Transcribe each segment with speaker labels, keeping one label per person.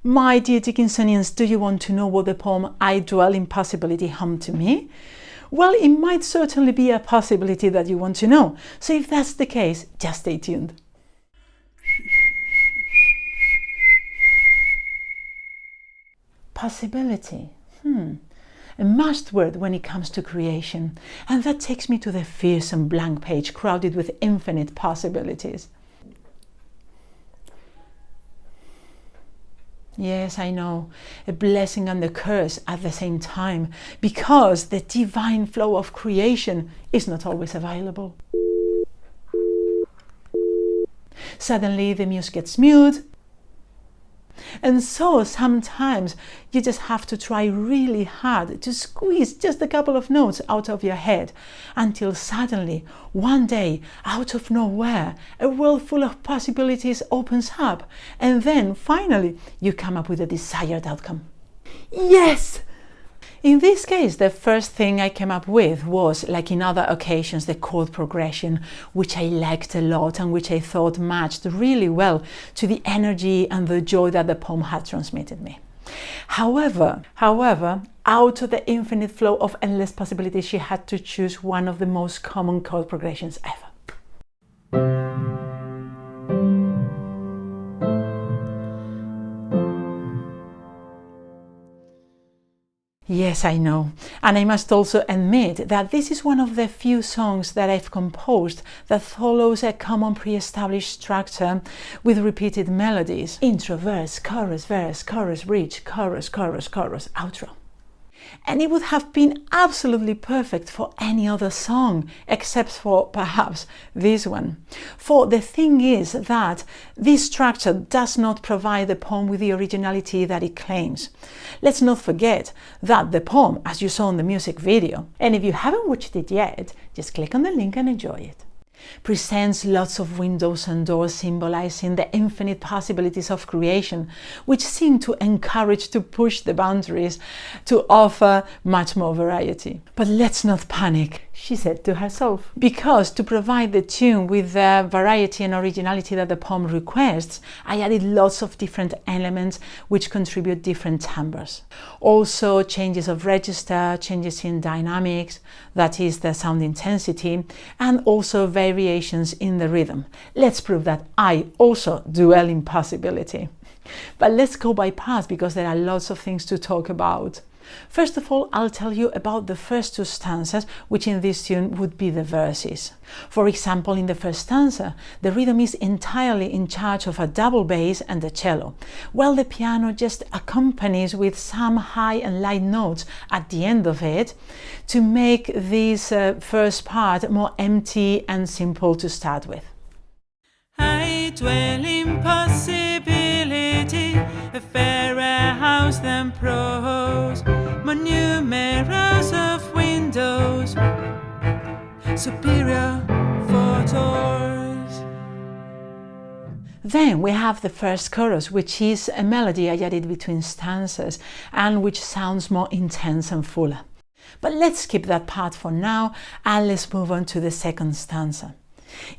Speaker 1: My dear Dickinsonians, do you want to know what the poem I Dwell in Possibility hummed to me? Well, it might certainly be a possibility that you want to know. So if that's the case, just stay tuned. Possibility. A must word when it comes to creation. And that takes me to the fearsome blank page crowded with infinite possibilities. Yes, I know, a blessing and a curse at the same time, because the divine flow of creation is not always available. Suddenly the muse gets mute, and so sometimes you just have to try really hard to squeeze just a couple of notes out of your head until suddenly, one day, out of nowhere, a world full of possibilities opens up, and then finally you come up with a desired outcome. Yes! In this case, the first thing I came up with was, like in other occasions, the chord progression, which I liked a lot and which I thought matched really well to the energy and the joy that the poem had transmitted me. However, out of the infinite flow of endless possibilities, she had to choose one of the most common chord progressions ever. Yes, I know, and I must also admit that this is one of the few songs that I've composed that follows a common pre-established structure with repeated melodies. Intro, verse, chorus, bridge, chorus, outro. And it would have been absolutely perfect for any other song, except for perhaps this one. For the thing is that this structure does not provide the poem with the originality that it claims. Let's not forget that the poem, as you saw in the music video, and if you haven't watched it yet, just click on the link and enjoy it, presents lots of windows and doors symbolizing the infinite possibilities of creation, which seem to encourage to push the boundaries to offer much more variety. But let's not panic, she said to herself, because to provide the tune with the variety and originality that the poem requests, I added lots of different elements which contribute different timbres. Also changes of register, changes in dynamics, that is the sound intensity, and also variations in the rhythm. Let's prove that I also dwell in possibility. But let's go by parts because there are lots of things to talk about. First of all, I'll tell you about the first two stanzas, which in this tune would be the verses. For example, in the first stanza, the rhythm is entirely in charge of a double bass and a cello, while the piano just accompanies with some high and light notes at the end of it to make this first part more empty and simple to start with.
Speaker 2: I dwell in possibility, a fairer house than prose, more numerous of windows, superior photos.
Speaker 1: Then we have the first chorus, which is a melody I added between stanzas and which sounds more intense and fuller. But let's skip that part for now and let's move on to the second stanza.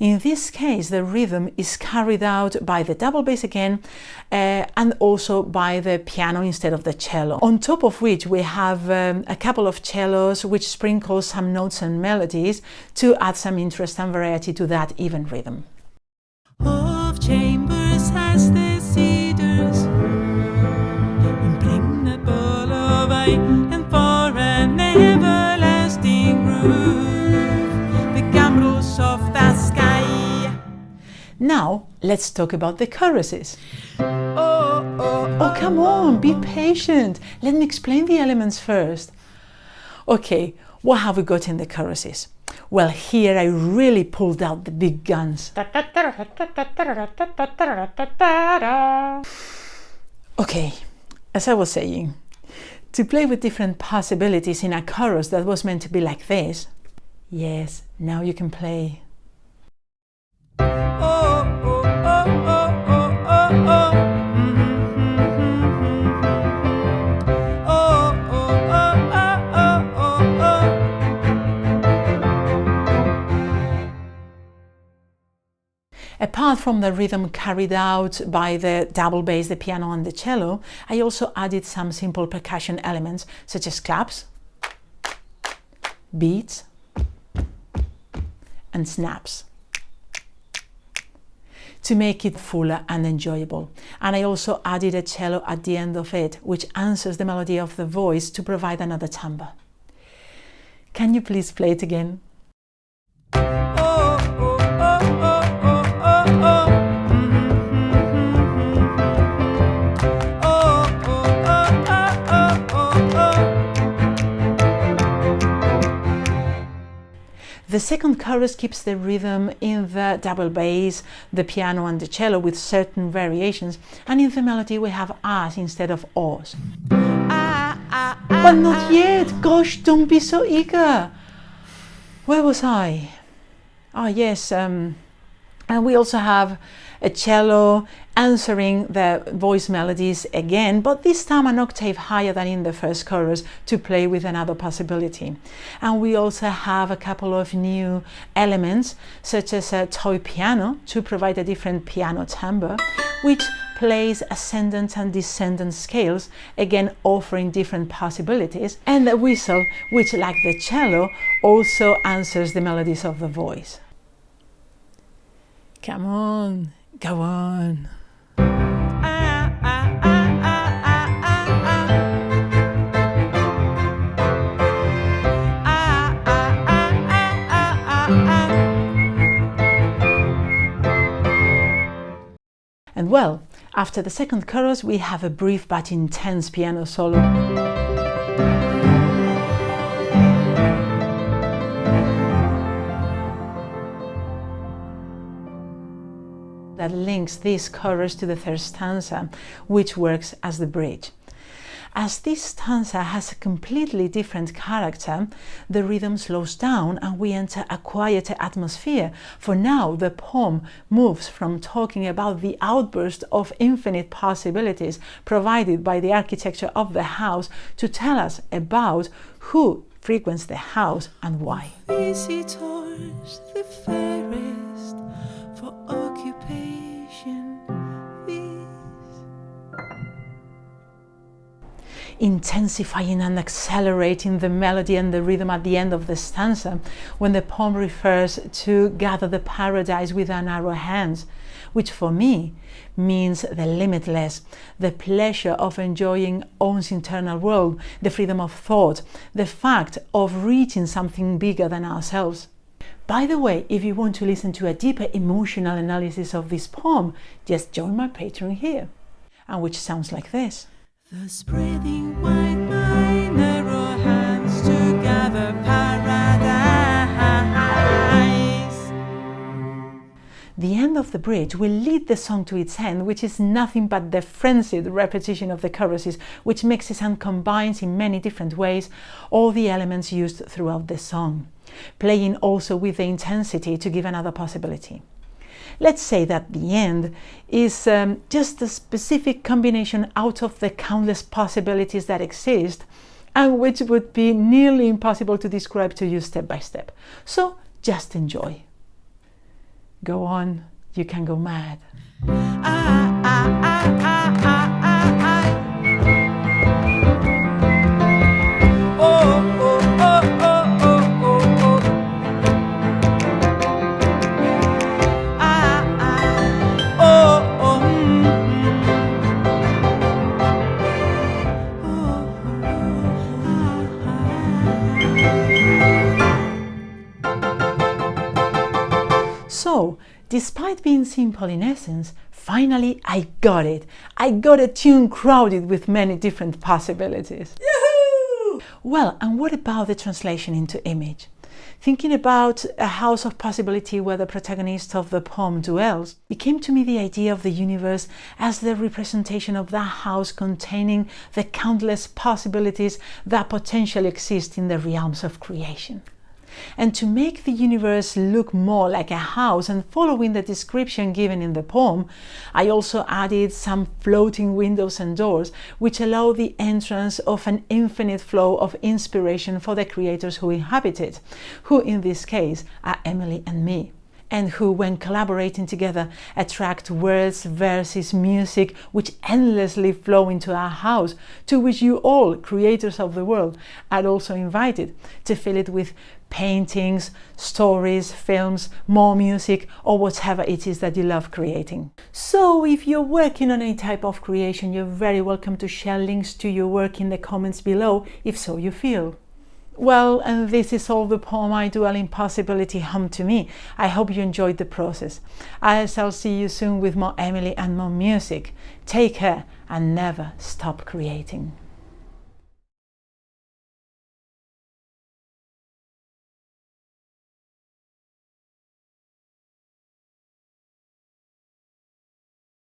Speaker 1: In this case, the rhythm is carried out by the double bass again and also by the piano instead of the cello, on top of which we have a couple of cellos which sprinkle some notes and melodies to add some interest and variety to that even rhythm.
Speaker 2: Of chambers as the cedars, impregnable of eye, and for an everlasting roof, the gambrels of the sky.
Speaker 1: Now, let's talk about the choruses. Oh, come on, be patient. Let me explain the elements first. Okay, what have we got in the choruses? Well, here I really pulled out the big guns. Okay, as I was saying, to play with different possibilities in a chorus that was meant to be like this, yes, now you can play. apart from the rhythm carried out by the double bass, the piano and the cello, I also added some simple percussion elements such as claps, beats and snaps to make it fuller and enjoyable. And I also added a cello at the end of it, which answers the melody of the voice to provide another timbre. Can you please play it again? The second chorus keeps the rhythm in the double bass, the piano and the cello with certain variations, and in the melody we have as instead of os. But not yet! Gosh, don't be so eager! Where was I? Oh yes, and we also have a cello answering the voice melodies again, but this time an octave higher than in the first chorus to play with another possibility. And we also have a couple of new elements, such as a toy piano to provide a different piano timbre, which plays ascendant and descendant scales, again offering different possibilities, and the whistle, which like the cello also answers the melodies of the voice. Come on, go on. And well, after the second chorus we have a brief but intense piano solo. That links this chorus to the third stanza, which works as the bridge. As this stanza has a completely different character, the rhythm slows down and we enter a quieter atmosphere, for now the poem moves from talking about the outburst of infinite possibilities provided by the architecture of the house to tell us about who frequents the house and why.
Speaker 2: Visitors, the fairest for occupation.
Speaker 1: Intensifying and accelerating the melody and the rhythm at the end of the stanza, when the poem refers to gather the paradise with our narrow hands, which for me means the limitless, the pleasure of enjoying one's internal world, the freedom of thought, the fact of reaching something bigger than ourselves. By the way, if you want to listen to a deeper emotional analysis of this poem, just join my Patreon here, and which sounds like this.
Speaker 2: The spreading wide my narrow hands to gather paradise.
Speaker 1: The end of the bridge will lead the song to its end, which is nothing but the frenzied repetition of the choruses, which mixes and combines in many different ways all the elements used throughout the song, playing also with the intensity to give another possibility. Let's say that the end is just a specific combination out of the countless possibilities that exist, and which would be nearly impossible to describe to you step by step. So just enjoy. Go on, you can go mad. So, despite being simple in essence, finally I got it. I got a tune crowded with many different possibilities. Yahoo! Well, and what about the translation into image? Thinking about a house of possibility where the protagonist of the poem dwells, it came to me the idea of the universe as the representation of that house containing the countless possibilities that potentially exist in the realms of creation. And to make the universe look more like a house and following the description given in the poem, I also added some floating windows and doors which allow the entrance of an infinite flow of inspiration for the creators who inhabit it, who in this case are Emily and me. and who, when collaborating together, attract words, verses, music, which endlessly flow into our house, to which you all, creators of the world, are also invited to fill it with paintings, stories, films, more music, or whatever it is that you love creating. So if you're working on any type of creation, you're very welcome to share links to your work in the comments below, if so you feel. Well, and this is all the poem I Dwell in Possibility hummed to me. I hope you enjoyed the process. I shall see you soon with more Emily and more music. Take care and never stop creating.